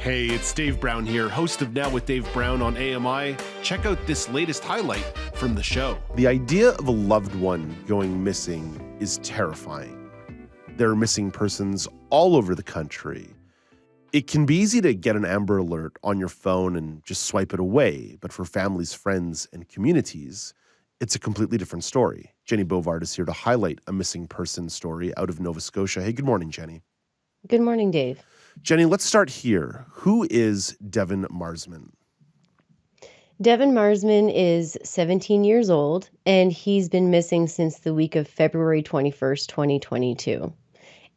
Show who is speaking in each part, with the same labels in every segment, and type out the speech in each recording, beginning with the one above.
Speaker 1: Hey, it's Dave Brown here, host of Now with Dave Brown on AMI. Check out this latest highlight from the show. The idea of a loved one going missing is terrifying. There are missing persons all over the country. It can be easy to get an Amber Alert on your phone and just swipe it away, but for families, friends, and communities, it's a completely different story. Jennie Bovard is here to highlight a missing person story out of Nova Scotia. Hey, good morning, Jennie.
Speaker 2: Good morning, Dave.
Speaker 1: Jennie, let's start here. Who is Devon Marsmanon?
Speaker 2: Devon Marsmanon is 17 years old, and he's been missing since the week of February 21st, 2022.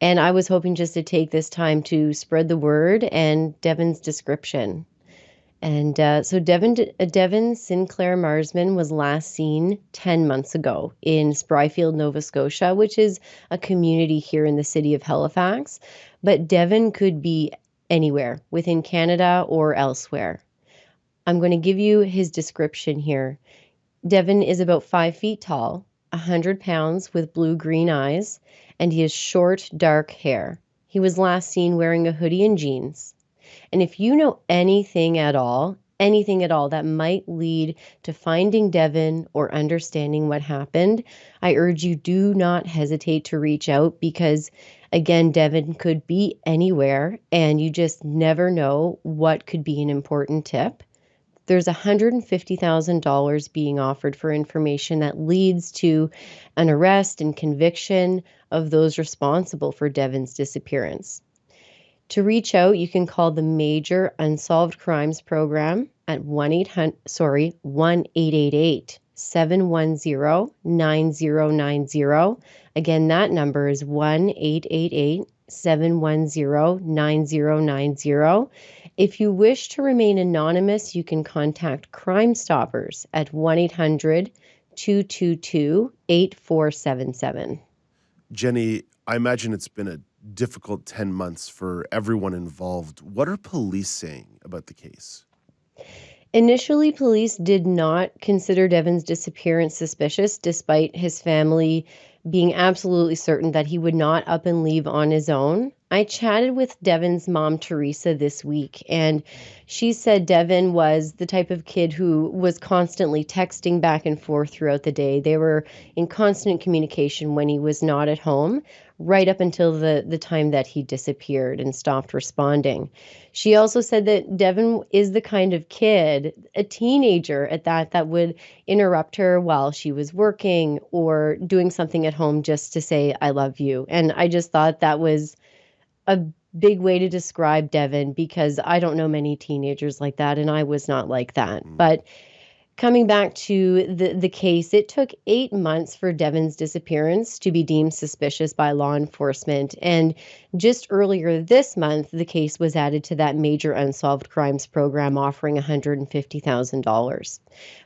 Speaker 2: And I was hoping just to take this time to spread the word and Devon's description. And so Devon Sinclair Marsmanon was last seen 10 months ago in Spryfield, Nova Scotia, which is a community here in the city of Halifax. But Devon could be anywhere within Canada or elsewhere. I'm going to give you his description here. Devon is about 5 feet tall, 100 pounds with blue-green eyes, and he has short, dark hair. He was last seen wearing a hoodie and jeans. And if you know anything at all that might lead to finding Devon or understanding what happened, I urge you, do not hesitate to reach out because, again, Devon could be anywhere and you just never know what could be an important tip. There's $150,000 being offered for information that leads to an arrest and conviction of those responsible for Devon's disappearance. To reach out, you can call the Major Unsolved Crimes Program at 1-800-710-9090. Again, that number is 1-888-710-9090. If you wish to remain anonymous, you can contact Crime Stoppers at 1-800-222-8477.
Speaker 1: Jennie, I imagine it's been a difficult 10 months for everyone involved. What are police saying about the case?
Speaker 2: Initially, police did not consider Devon's disappearance suspicious, despite his family being absolutely certain that he would not up and leave on his own. I chatted with Devon's mom, Teresa, this week, and she said Devon was the type of kid who was constantly texting back and forth throughout the day. They were in constant communication when he was not at home, right up until the time that he disappeared and stopped responding. She also said that Devon is the kind of kid, a teenager at that would interrupt her while she was working or doing something at home just to say, I love you. And I just thought that was a big way to describe Devon because I don't know many teenagers like that, and I was not like that. But coming back to the case, it took 8 months for Devon's disappearance to be deemed suspicious by law enforcement. And just earlier this month, the case was added to that Major Unsolved Crimes Program, offering $150,000.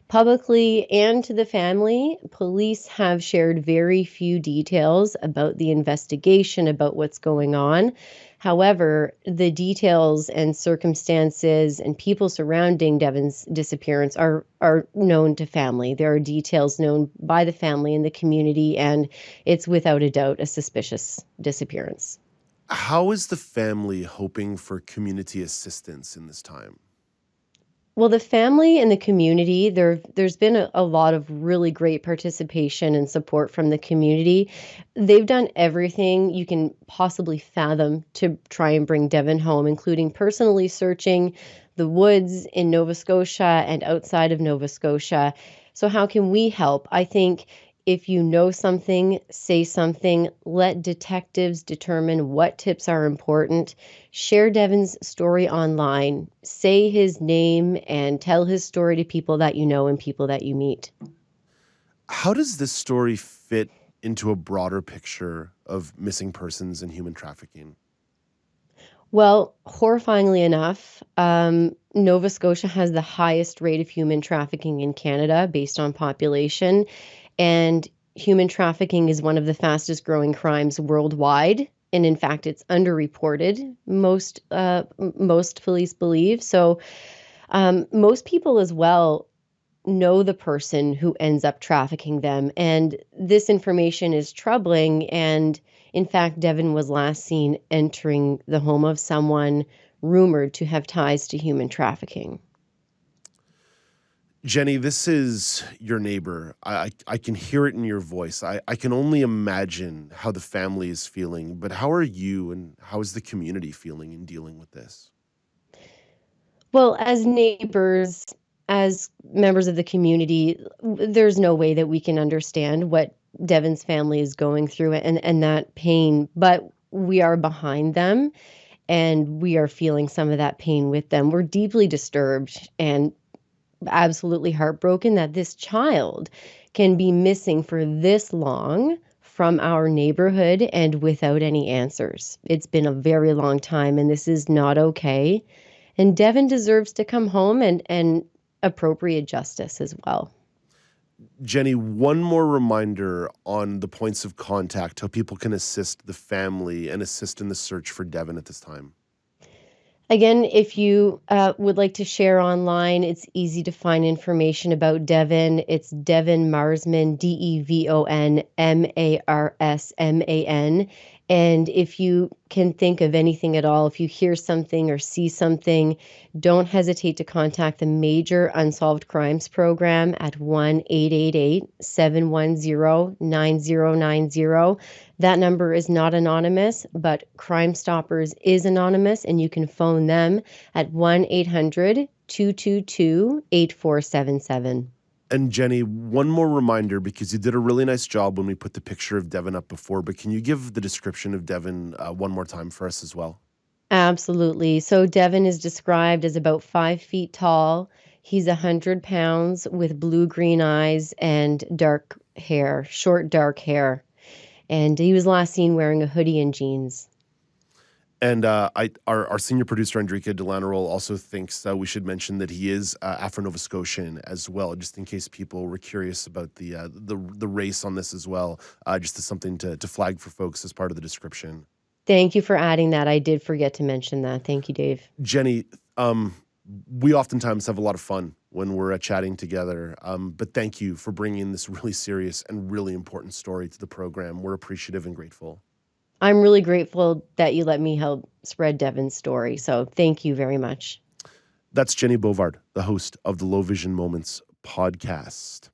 Speaker 2: Publicly and to the family, police have shared very few details about the investigation, about what's going on. However, the details and circumstances and people surrounding Devon's disappearance are known to family. There are details known by the family and the community, and it's without a doubt a suspicious disappearance.
Speaker 1: How is the family hoping for community assistance in this time?
Speaker 2: Well, the family and the community, there's been a lot of really great participation and support from the community. They've done everything you can possibly fathom to try and bring Devon home, including personally searching the woods in Nova Scotia and outside of Nova Scotia. So how can we help? I think if you know something, say something. Let detectives determine what tips are important. Share Devon's story online. Say his name and tell his story to people that you know and people that you meet.
Speaker 1: How does this story fit into a broader picture of missing persons and human trafficking?
Speaker 2: Well, horrifyingly enough, Nova Scotia has the highest rate of human trafficking in Canada based on population. And human trafficking is one of the fastest growing crimes worldwide. And in fact, it's underreported, most police believe. So most people as well know the person who ends up trafficking them. And this information is troubling. And in fact, Devon was last seen entering the home of someone rumored to have ties to human trafficking.
Speaker 1: Jennie, this is your neighbor. I can hear it in your voice. I can only imagine how the family is feeling, but how are you and how is the community feeling in dealing with this?
Speaker 2: Well, as neighbors, as members of the community, there's no way that we can understand what Devon's family is going through and that pain, but we are behind them and we are feeling some of that pain with them. We're deeply disturbed and absolutely heartbroken that this child can be missing for this long from our neighborhood and without any answers. It's been a very long time, and this is not okay. And Devon deserves to come home and appropriate justice as well.
Speaker 1: Jennie, one more reminder on the points of contact, how people can assist the family and assist in the search for Devon at this time.
Speaker 2: Again, if you would like to share online, it's easy to find information about Devon. It's Devon Marsman, DEVON Marsman. And if you can think of anything at all, if you hear something or see something, don't hesitate to contact the Major Unsolved Crimes Program at 1-888-710-9090. That number is not anonymous, but Crime Stoppers is anonymous, and you can phone them at 1-800-222-8477.
Speaker 1: And Jennie, one more reminder, because you did a really nice job when we put the picture of Devon up before, but can you give the description of Devon one more time for us as well?
Speaker 2: Absolutely. So Devon is described as about 5 feet tall. He's 100 pounds with blue-green eyes and dark hair, short dark hair. And he was last seen wearing a hoodie and jeans.
Speaker 1: And our senior producer, Enrique Delanarol, also thinks that we should mention that he is Afro-Nova Scotian as well, just in case people were curious about the race on this as well, just as something to flag for folks as part of the description.
Speaker 2: Thank you for adding that. I did forget to mention that. Thank you, Dave.
Speaker 1: Jennie, we oftentimes have a lot of fun when we're chatting together, but thank you for bringing this really serious and really important story to the program. We're appreciative and grateful.
Speaker 2: I'm really grateful that you let me help spread Devon's story. So thank you very much.
Speaker 1: That's Jennie Bovard, the host of the Low Vision Moments podcast.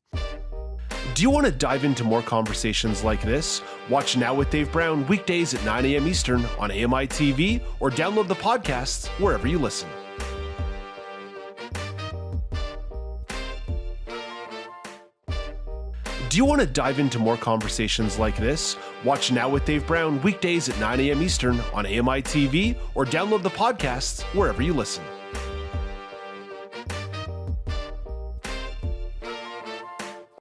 Speaker 1: Do you want to dive into more conversations like this? Watch Now with Dave Brown weekdays at 9 a.m. Eastern on AMI.TV or download the podcasts wherever you listen. Do you want to dive into more conversations like this? Watch Now with Dave Brown weekdays at 9 a.m. Eastern on AMI.TV or download the podcasts wherever you listen.